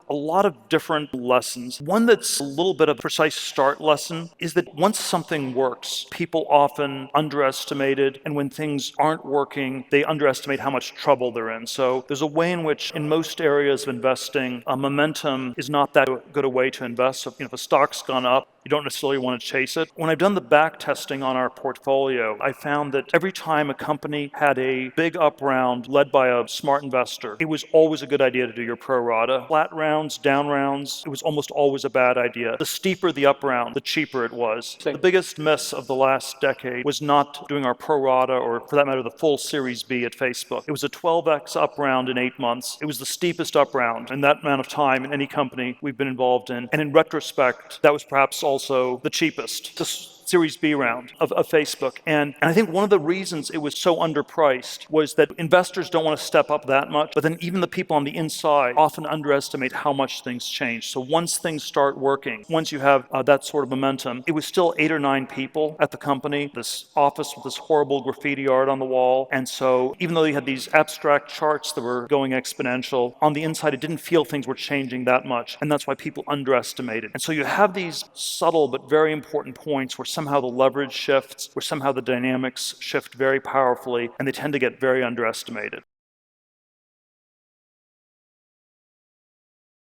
a lot of different lessons. One that's a little bit of a precise start lesson is that once something works, people often underestimate it, and when things aren't working, they underestimate how much trouble they're in. So there's a way in which, in most areas of investing, momentum is not that good a way to invest. So, if a stock's gone up, you don't necessarily want to chase it. When I've done the back testing on our portfolio, I found that every time a company had a big up round led by a smart investor, it was always a good idea to do your pro rata. Flat rounds, down rounds, it was almost always a bad idea. The steeper the up round, the cheaper it was. The biggest miss of the last decade was not doing our pro rata, or for that matter, the full Series B at Facebook. It was a 12x up round in 8 months. It was the steepest up round in that amount of time in any company we've been involved in. And in retrospect, that was perhaps also the cheapest. Series B round of Facebook. And I think one of the reasons it was so underpriced was that investors don't want to step up that much, but then even the people on the inside often underestimate how much things change. So once things start working, once you have that sort of momentum, it was still 8 or 9 people at the company, this office with this horrible graffiti art on the wall. And so even though you had these abstract charts that were going exponential, on the inside it didn't feel things were changing that much. And that's why people underestimated. And so you have these subtle but very important points where somehow the leverage shifts, where somehow the dynamics shift very powerfully, and they tend to get very underestimated.